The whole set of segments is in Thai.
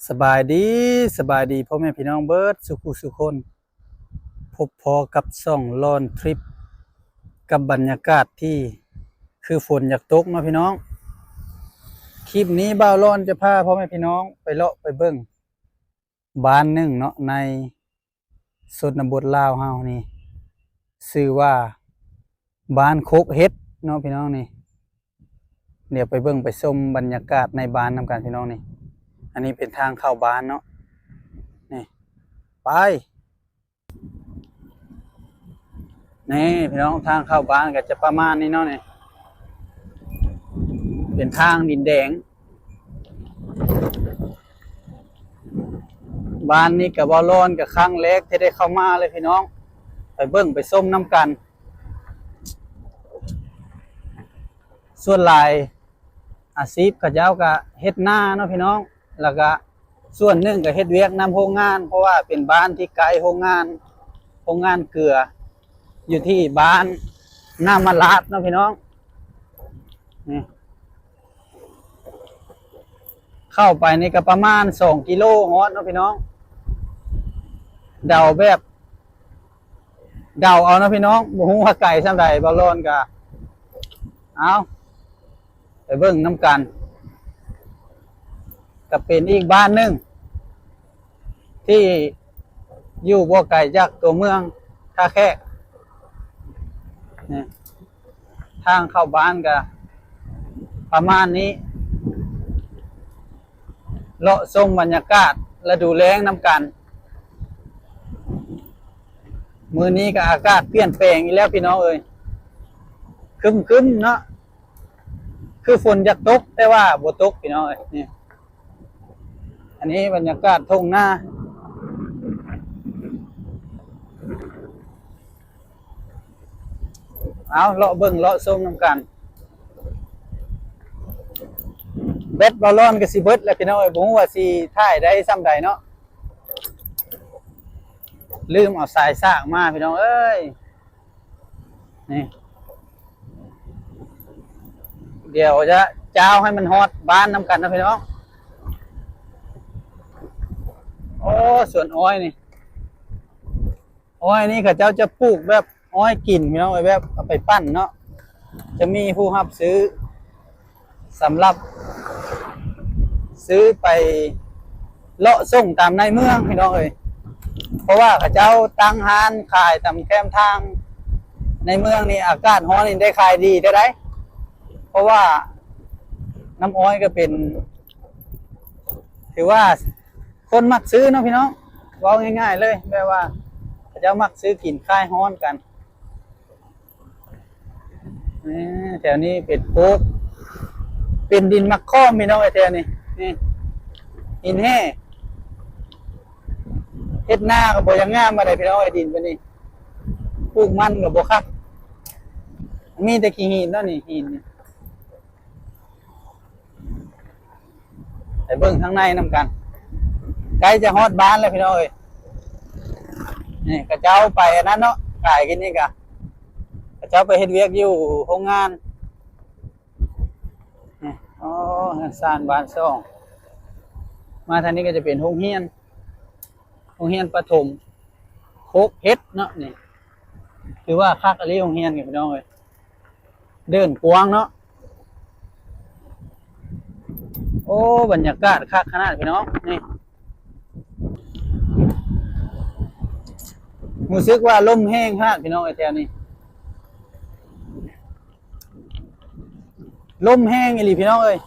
สบายดีสบายดีพ่อแม่พี่น้องเบิร์ดสุขุสุคนพบพอกับส่องลอนทริปกับบรรยากาศที่คือฝนอยากตกเนาะพี่น้องคลิปนี้บ่าวร้อนจะพาพ่อแม่พี่น้องไปเลาะไปเบิ่งบ้านหนึ่งเนาะในชนบทลาวเฮานี่ชื่อว่าบ้านโคกเฮ็ดเนาะพี่น้องนี่เดี๋ยวไปเบิ่งไปชมบรรยากาศในบ้านนำกันพี่น้องนี่อันนี้เป็นทางเข้าบ้านเนาะนี่ไปนี่พี่น้องทางเข้าบ้านก็จะประมาณนี้เนาะนี่เป็นทางดินแดงบ้านนี้กับบ่ร้อนกับครั้งแรกที่ได้เข้ามาเลยพี่น้องไปเบิ่งไปส้มน้ำกันส่วนหลายอาชีพเขาเจ้าก็เฮ็ดนาเนาะพี่น้องแล้วก็ส่วนหนึ่งก็เฮ็ดเวียกนำโรงงานเพราะว่าเป็นบ้านที่ไกลโรงงานเกลืออยู่ที่บ้านน้ำมะลาดเนาะพี่น้องนี่เข้าไปนี่ก็ประมาณ2 กิโลฮอดเนาะพี่น้องเดาแบบเดาเอาเนาะพี่น้องบ่ฮู้ว่าไกลส่ำใดบ่ร้อนก็เอาไปเบิ่งน้ำกันก็เป็นอีกบ้านหนึ่งที่อยู่บ่ไกลจากตัวเมืองท่าแขกนี่ทางเข้าบ้านก็ประมาณนี้เลาะชมบรรยากาศและดูแลงน้ำกันมื้อนี้ก็อากาศเปลี่ยนแปลงอีกแล้วพี่น้องเอ้ยครึมๆเนาะคือฝนอยากตกแต่ว่าบ่ตกพี่น้องเอ้ยนี่อันนี้บรรยากาศทุ่งนาเอาเลาะเบิ่งเลาะชมน้ำกันเบ็ดบอลลอนก็สิเบิดแล้วพี่น้องเอ้ยบ่ฮู้ว่าสิถ่ายได้ส่ำใดเนาะลืมเอาสายสากมาพี่น้องเอ้ยนี่เดี๋ยวจะเจ้าให้มันฮอดบ้านน้ำกันนะพี่น้องโอ้สวนอ้อยนี่อ้อยนี่เขาเจ้าจะปลูกแบบอ้อยกินพี่น้องเอ้ยแบบเอาไปปั้นเนาะจะมีผู้รับซื้อสำหรับซื้อไปเลาะส่งตามในเมืองพี่น้องเอ้ยเพราะว่าเขาเจ้าตั้งร้านขายตามแคมทางในเมืองนี่อากาศร้อนนี่ได้ขายดีได้เพราะว่าน้ำอ้อยก็เป็นถือว่าคนมักซื้อเนาะพี่น้องเว้าง่ายๆเลยแปลว่าเขาเจ้ามักซื้อกินคลายร้อนกันแถวนี้เป็นโคกเป็นดินมักค่อมพี่น้องไอ้แถวนี้นี่หินแห่เฮ็ดหน้าก็บ่ยังงามมาได้พี่น้องไอ้ดินปานนี้ปลูกมันก็บ่คักมีแต่ขี้หินเนาะนี่หินนี่ไปเบิ่งข้างในนำกันใกล้จะฮอดบ้านแล้วพี่น้องเอ้ยนี่กระเจ้าไปอันนั้นเนาะขายกินนี่กะกระเจ้าไปเฮ็ดเวียกอยู่โรงงานนี่อ๋องานสร้างบ้านซ่องมาทางนี้ก็จะเป็นโรงเรียนประถมโคกเฮ็ดเนาะนี่ถือว่าคักอะลีโรงเรียนนี่พี่น้องเอ้ยเดินกว้างเนาะโอ้บรรยากาศคักขนาดพี่น้องนี่รู้สึกว่าลมแห้งขนาดพี่น้องไอ้แถวนี้ลมแห้งอีหลีพี่น้องเอ้ย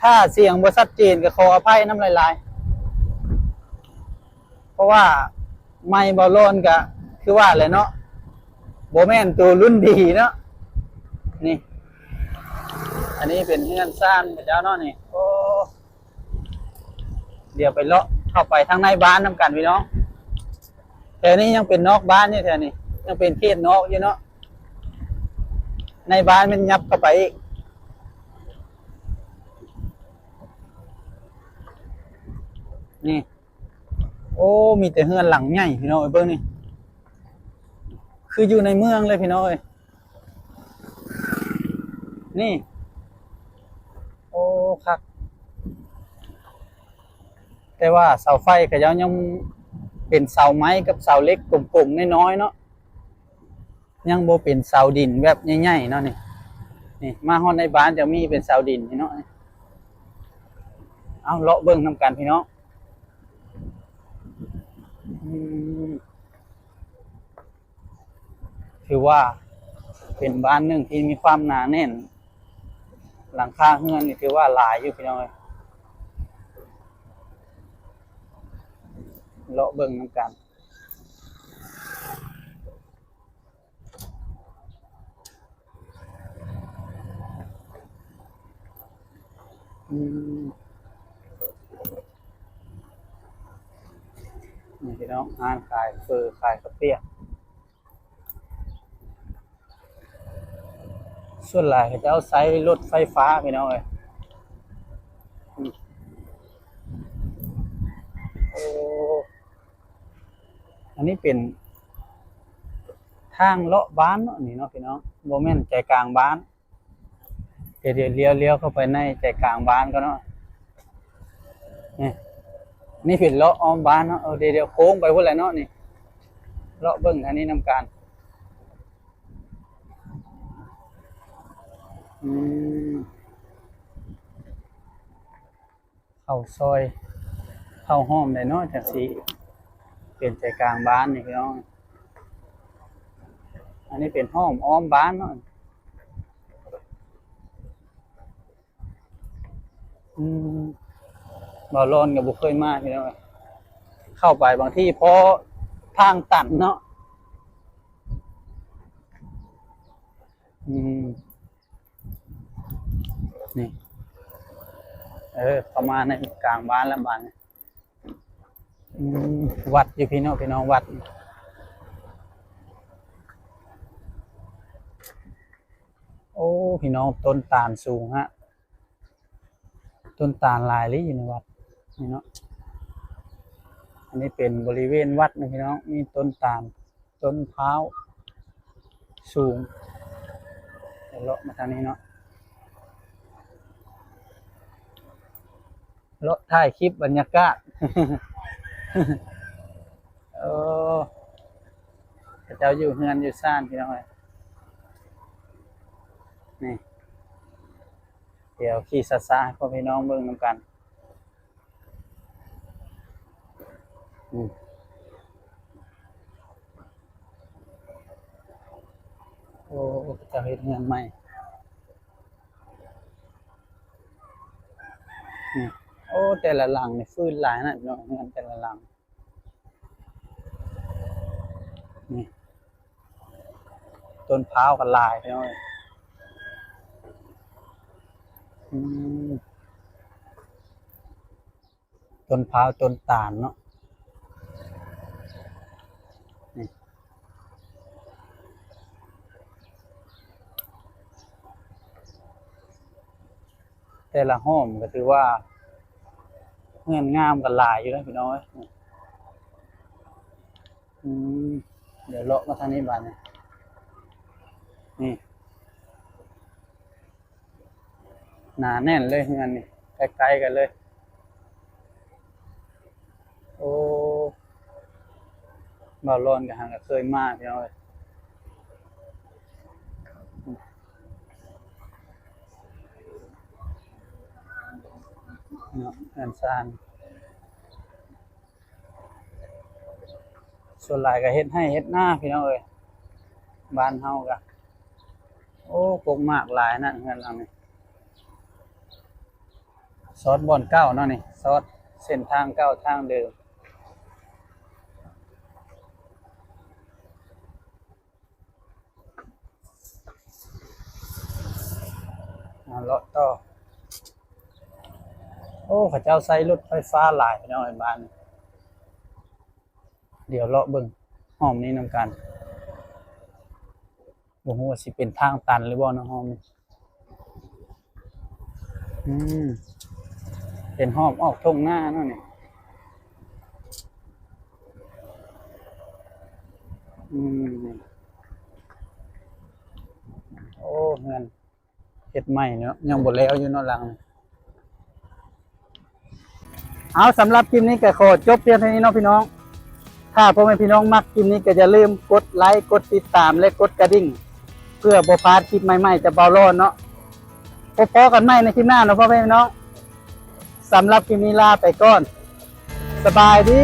ถ้าเสียงบ่ชัดเจนก็ขออภัยน้ำลายๆเพราะว่าไมค์บ่ร้อนก็คือว่าแหละเนาะบ่แม่นตัวรุ่นดีเนาะนี่อันนี้เป็นเฮือนซ่านเจ้าเนาะนี่โอ้เดี๋ยวไปเลาะเข้าไปทางในบ้านนำกันพี่น้องแถวนี้ยังเป็นนอกบ้านอยู่แถวนี้ยังเป็นเขตนอกอยู่เนาะในบ้านมันยับเข้าไปอีกนี่โอ้มีแต่เฮือนหลังใหญ่พี่น้องเอ้ยเบิ่งนี่คืออยู่ในเมืองเลยพี่น้องเอ้ยนี่โอ้คัก แต่ว่าเสาไฟก็ยังเป็นเสาไม้กับเสาเล็กกลมๆน้อยๆเนาะยังบ่เป็นเสาดินแบบใหญ่ๆเนาะนี่มาฮอดในบ้านจะมีเป็นเสาดินพี่เนาะเอาเลาะเบิ่งนำกันพี่น้องถือว่าเป็นบ้านหนึ่งที่มีความหนาแน่นหลังคาเฮือนนี่ถือว่าหลายอยู่พี่น้องเลาะเบิ่งนำกันนี่พี่น้องร้านขายเฟอร์ขายกระเปียกส่วนหลายเขาจะเอาใช้รถไฟฟ้าพี่น้องโอ้อันนี้เป็นทางเลาะบ้านเนาะนี่เนาะพี่น้องโมเมนต์ใจกลางบ้านเดี๋ยวเลี้ยวเข้าไปในใจกลางบ้านก็เนาะนี่เป็นเลาะอ้อมบ้านเนาะเดี๋ยวโค้งไปพุ่นแหละเนาะนี่เลาะเบิ่งทางนี้นำการเข้าซอยเข้าห้อมได้เนาะจังสิเป็นใจกลางบ้านนี่พี่น้องอันนี้เป็นห้อมอ้อมบ้านเนาะบ่ร้อนกับบุเคยมากพี่น้องเข้าไปบางที่เพราะทางตันเนาะนี่ประมาณในกลางบ้านแล้วบ้านวัดอยู่พี่น้องวัดโอ้พี่น้องต้นตาลสูงฮะต้นตาลลายเลยอยู่ในวัดนี่เนาะอันนี้เป็นบริเวณวัดนะพี่น้องมีต้นตาลต้นพร้าวสูงเดี๋ยวเลาะมาทางนี้เนาะเลาะถ่ายคลิปบรรยากาศเจ้าอยู่เฮือนอยู่ซ่านพี่น้องนี่เดี๋ยวขี่ซาๆให้พี่น้องเบิ่งนำกันโอ้จะเฮ็ดเฮือนใหม่นี่โอ้แต่ละหลังนี่ฟื้นหลายนะพี่น้องเฮือนแต่ละหลังนี่ต้นพร้าวก็หลายพี่น้องต้นพร้าวต้นตาลเนาะนี่แต่ละห้อมก็ถือว่าเงินงามกันหลายอยู่นะพี่น้องเดี๋ยวเลาะมาทางนี้บ้านนี่หนาแน่นเลยเงินนี่ใกล้ๆกันเลยโอ้บ่าวร้อนกับหางก็เคยมากพี่น้องเนาะเงินซานส่วนหลายก็เฮ็ดให้เฮ็ดหน้าพี่น้องบ้านเฮาก็โอ้ปลูกมากหลายนั่นเงินเรานี่ซอสบ่อนเก้าเนาะนี่ซอสเส้นทางเก้าทางเดิมเลาะต่อโอ้ข้าเจ้าใส่รถไฟฟ้าหลายพี่น้องบ้านเดี๋ยวเลาะเบิ่งห้อมนี้นำกันบ่ฮู้ว่าสิเป็นทางตันหรือบ่เนาะห้อมนี้เป็นห้อมออกทุ่งหน้าเนาะนี่โอ้เงินเฮ็ดใหม่เนาะยังบ่แล้วอยู่เนาะหลัง เอาสำหรับคลิปนี้ก็ขอจบเพียงเท่านี้เนาะพี่น้องถ้าพ่อแม่พี่น้องมักคลิปนี้ก็อย่าลืมกดไลค์กดติดตามและกดกระดิ่งเพื่อบ่พลาดคลิปใหม่ๆจะเบาร้อนเนาะพบกันใหม่ในคลิปหน้าเนาะพ่อแม่พี่น้องสำหรับคลิปนี้ลาไปก่อนสบายดี